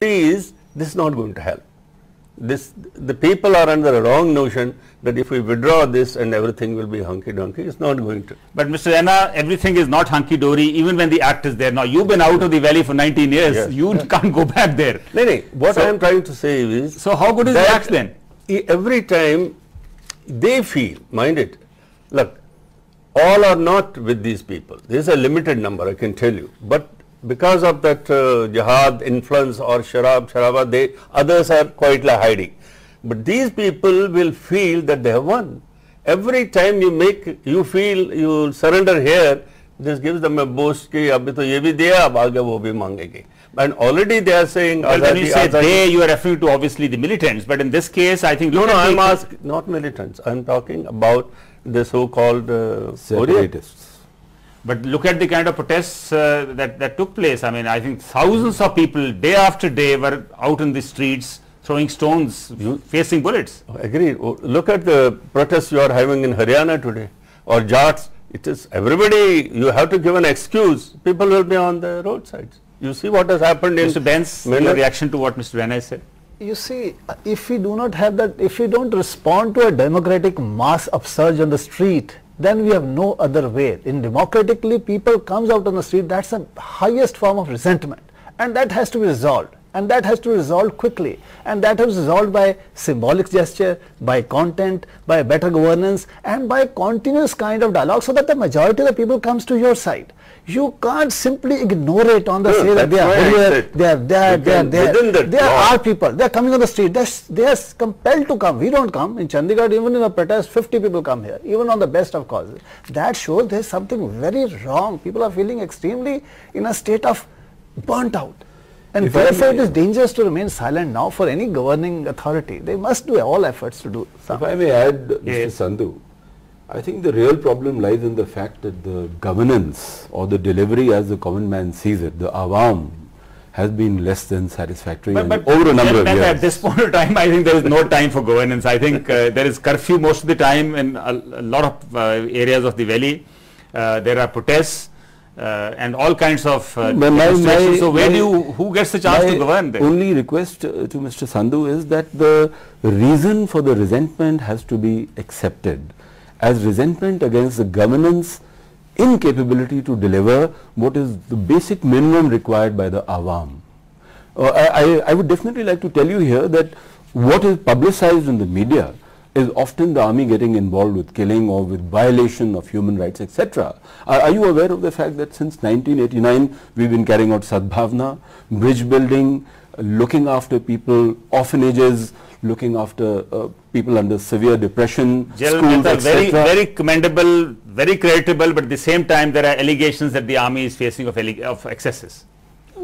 is this is not going to help. The people are under the wrong notion that if we withdraw this and everything will be hunky-dory. It's not going to. But Mr. Raina, everything is not hunky-dory even when the act is there. Now, you've been out of the valley for 19 years. Yes. You can't go back there. No. What I am trying to say is... So, how good is the act then? Every time they feel, mind it, look, all are not with these people. There is a limited number, I can tell you. But because of that jihad influence or sharaba, others are quietly hiding. But these people will feel that they have won. Every time you feel you surrender here, this gives them a boost ki abhi to ye bhi diya, ab aage wo bhi mangenge. And already they are saying... Well, when you say they, you are referring to obviously the militants. But in this case, I think... No, I am asking, not militants. I am talking about the so-called separatists. But look at the kind of protests that took place. I mean, I think thousands of people day after day were out in the streets throwing stones, facing bullets. Agreed. Look at the protests you are having in Haryana today or Jats. It is everybody, you have to give an excuse. People will be on the roadsides. You see what has happened in... Mr. Benz, your reaction to what Mr. Raina said? You see, if we do not have that, if we don't respond to a democratic mass upsurge on the street, then we have no other way. In democratically, people comes out on the street, that's the highest form of resentment. And that has to be resolved. And that has to be resolved quickly. And that is resolved by symbolic gesture, by content, by better governance, and by continuous kind of dialogue so that the majority of the people comes to your side. You can't simply ignore it on the say that they are here, they are our people, they are coming on the street, they are compelled to come. We don't come. In Chandigarh, even in a protest, 50 people come here, even on the best of causes. That shows there is something very wrong. People are feeling extremely in a state of burnt out. And therefore it is dangerous to remain silent now for any governing authority. They must do all efforts to do something. If I may add, Mr. Sandhu, I think the real problem lies in the fact that the governance or the delivery as the common man sees it, the awam, has been less than satisfactory but over a number of years. At this point of time, I think there is no time for governance. I think there is curfew most of the time in a lot of areas of the valley. There are protests. And all kinds of demonstrations. So who gets the chance to govern there? Only request to Mr. Sandhu is that the reason for the resentment has to be accepted as resentment against the governance incapability to deliver what is the basic minimum required by the awam. I would definitely like to tell you here that what is publicized in the media is often the army getting involved with killing or with violation of human rights, etc. Are you aware of the fact that since 1989 we've been carrying out Sadbhavna, bridge building, looking after people, orphanages, looking after people under severe depression, schools, etc. Very commendable, very creditable, but at the same time there are allegations that the army is facing of excesses.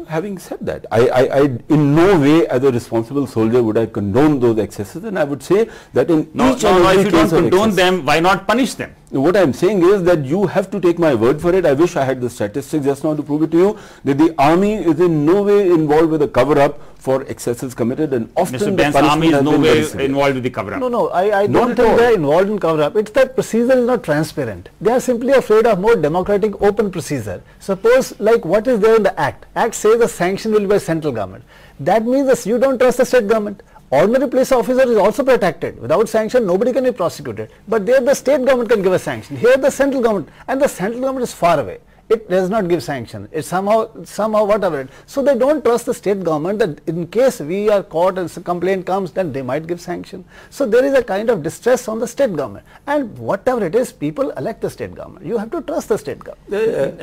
Having said that, I in no way as a responsible soldier would I condone those excesses, and I would say that in each and every if you don't condone them, why not punish them? What I am saying is that you have to take my word for it. I wish I had the statistics just now to prove it to you that the army is in no way involved with a cover-up for excesses committed, and often Mr. Ben's army is no way involved with the cover-up. No, I don't think they are involved in cover-up. It's that procedure is not transparent. They are simply afraid of more democratic open procedure. Suppose like what is there in the Act. Act says the sanction will be by central government. That means that you don't trust the state government. Ordinary police officer is also protected. Without sanction, nobody can be prosecuted. But there the state government can give a sanction. Here the central government, and the central government is far away. It does not give sanction. It somehow whatever. So they don't trust the state government that in case we are caught and some complaint comes, then they might give sanction. So there is a kind of distress on the state government. And whatever it is, people elect the state government. You have to trust the state government.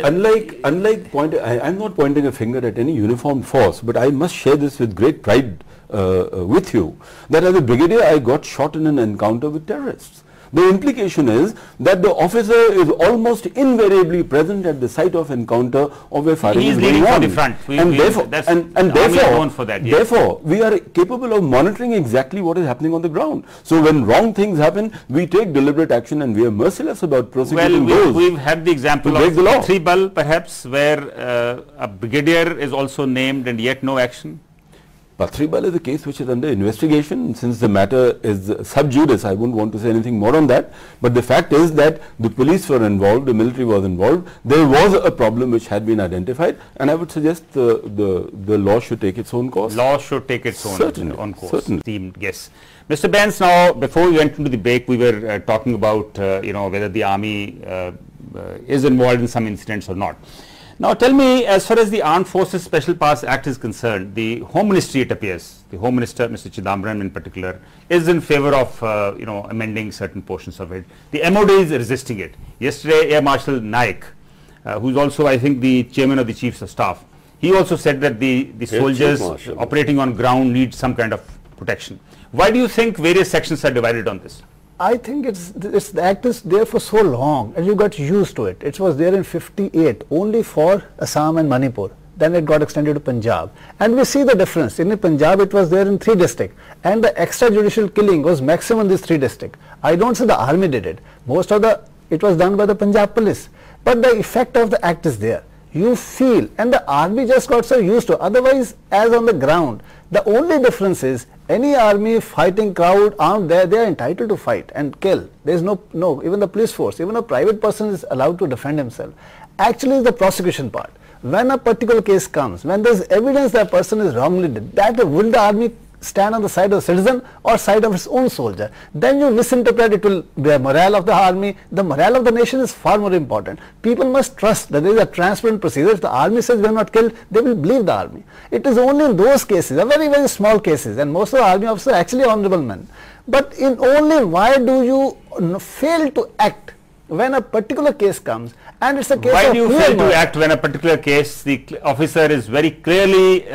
I'm not pointing a finger at any uniformed force, but I must share this with great pride with you, that as a brigadier I got shot in an encounter with terrorists. The implication is that the officer is almost invariably present at the site of encounter or where firing is going on. The front. Therefore, we are capable of monitoring exactly what is happening on the ground. So when wrong things happen, we take deliberate action and we are merciless about prosecuting those. We've had the example of Tribal perhaps, where a brigadier is also named and yet no action. Pathribal is a case which is under investigation. Since the matter is sub judice, I wouldn't want to say anything more on that. But the fact is that the police were involved, the military was involved. There was a problem which had been identified, and I would suggest the law should take its own course. Law should take its own course. Certainly. Esteemed guests. Mr. Benz, now before we went into the break, we were talking about whether the army is involved in some incidents or not. Now tell me, as far as the Armed Forces Special Powers Act is concerned, the Home Ministry, it appears, the Home Minister, Mr. Chidambaram in particular, is in favor of amending certain portions of it. The MOD is resisting it. Yesterday, Air Marshal Naik, who is also, I think, the chairman of the Chiefs of Staff, he also said that the soldiers operating on ground need some kind of protection. Why do you think various sections are divided on this? I think the act is there for so long and you got used to it. It was there in 58 only for Assam and Manipur. Then it got extended to Punjab. And we see the difference. In Punjab it was there in 3 districts and the extrajudicial killing was maximum in these 3 districts. I don't say the army did it. Most of it was done by the Punjab police. But the effect of the act is there. You feel, and the army just got so used to. Otherwise, as on the ground, the only difference is any army fighting crowd armed there, they are entitled to fight and kill. There is no, even the police force, even a private person is allowed to defend himself. Actually, the prosecution part. When a particular case comes, when there is evidence that a person is wrongly did, that will the army stand on the side of the citizen or side of its own soldier? Then you misinterpret it will the morale of the army. The morale of the nation is far more important. People must trust that there is a transparent procedure. If the army says we have not killed, they will believe the army. It is only in those cases, a very, very small cases, and most of the army officers are actually honorable men. But in only why do you fail to act when a particular case comes and it's a case why of do you fail to act when a particular case the officer is very clearly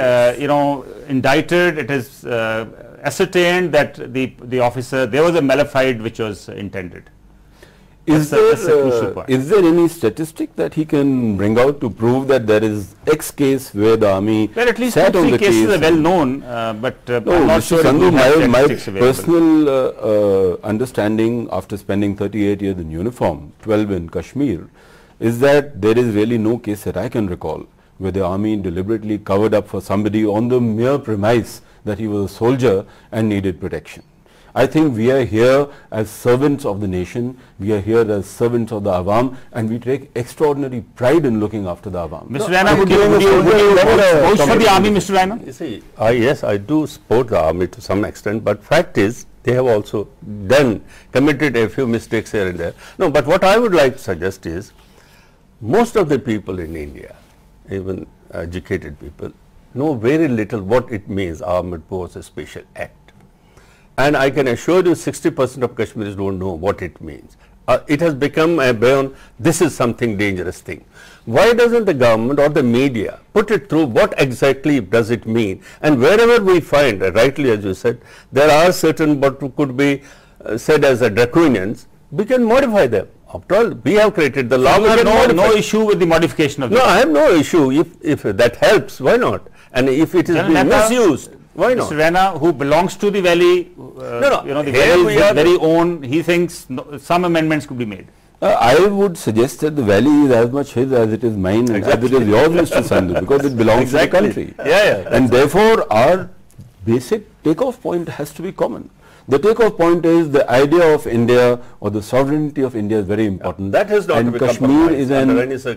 indicted, it is ascertained that the officer, there was a malafide which was intended? Is there any statistic that he can bring out to prove that there is X case where the army well, at least sat on the cases case? are well known, but I'm not Mr. sure Sandhu, my available. personal understanding after spending 38 years in uniform, 12 in Kashmir, is that there is really no case that I can recall where the army deliberately covered up for somebody on the mere premise that he was a soldier and needed protection. I think we are here as servants of the nation, we are here as servants of the Awam, and we take extraordinary pride in looking after the Awam. Mr. Raina, would you vote for the army, Mr. Raina? You see, yes, I do support the army to some extent, but fact is, they have also committed a few mistakes here and there. No, but what I would like to suggest is, most of the people in India, even educated people, know very little what it means, Armed Forces Special Act. And I can assure you 60% of Kashmiris don't know what it means. It has become a beyond, this is something dangerous thing. Why doesn't the government or the media put it through what exactly does it mean? And wherever we find, rightly as you said, there are certain what could be said as a draconians, we can modify them. After all, we have created the law. No issue with the modification of the law. No, I have no issue. If that helps, why not? And if it is being misused, why not? Mr. Raina, who belongs to the valley, the valley's very own, he thinks some amendments could be made. I would suggest that the valley is as much his as it is mine and as it is yours, Mr. Sandhu, because it belongs to the country. And therefore, our basic takeoff point has to be common. The takeoff point is the idea of India or the sovereignty of India is very important. That has not and to be Kashmir is an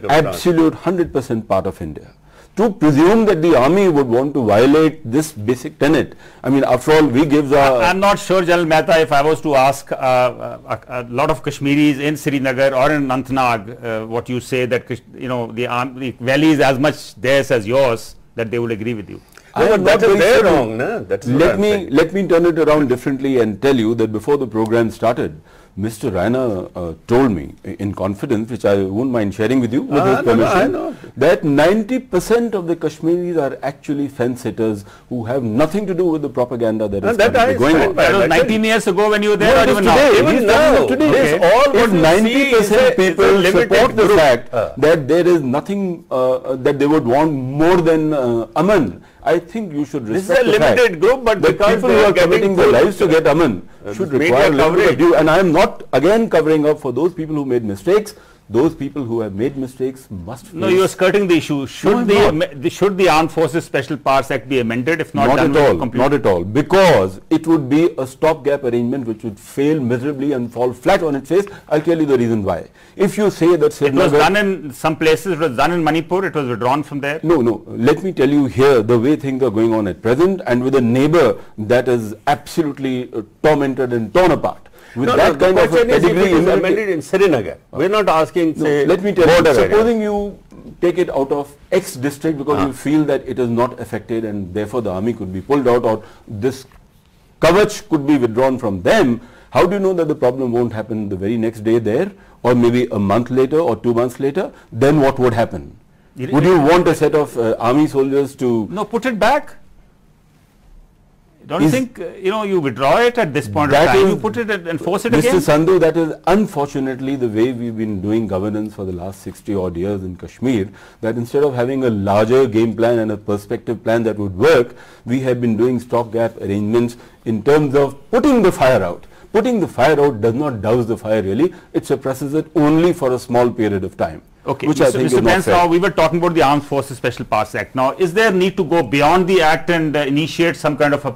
absolute 100% part of India. To presume that the army would want to violate this basic tenet, I mean, after all, we give the... I'm not sure, General Mehta, if I was to ask a lot of Kashmiris in Srinagar or in Anantnag, what you say that, the valley is as much theirs as yours, that they would agree with you. That is very wrong. No? Let me turn it around differently and tell you that before the program started, Mr. Raina told me in confidence, which I won't mind sharing with you with his permission, that 90% of the Kashmiris are actually fence-sitters who have nothing to do with the propaganda that is going on. That was 19 years ago when you were there, or even now? Even now. Today. If 90% people support the fact that there is nothing that they would want more than Aman, I think you should respect the fact. This is a limited group, but the people who are committing their lives to get Aman should require a little bit of due. And I am not again covering up for those people who made mistakes. Those people who have made mistakes must No, face. you are skirting the issue. Should should the Armed Forces Special Powers Act be amended? If not, Not done at all, completely? not at all, because it would be a stopgap arrangement which would fail miserably and fall flat on its face. I'll tell you the reason why. If you say that It was done in some places, it was done in Manipur, it was withdrawn from there. No, no. Let me tell you here the way things are going on at present, and with a neighbor that is absolutely tormented and torn apart. With that kind of a pedigree, is amended in Srinagar. We're not asking, say, let me tell you, border area. supposing you take it out of X district because you feel that it is not affected and therefore the army could be pulled out, or this kavach could be withdrawn from them, how do you know that the problem won't happen the very next day there, or maybe a month later or 2 months later? Then what would happen? Would you want a set of army soldiers to... No, put it back. Don't you think, you withdraw it at this point of That time, is- you put it and enforce it Mr. again? Sandhu, that is unfortunately the way we've been doing governance for the last 60 odd years in Kashmir, that instead of having a larger game plan and a perspective plan that would work, we have been doing stopgap arrangements in terms of putting the fire out. Putting the fire out does not douse the fire really, it suppresses it only for a small period of time. Okay, which I think Mr. is not Pence, fair. now we were talking about the Armed Forces Special Powers Act. Now, is there need to go beyond the Act and initiate some kind of a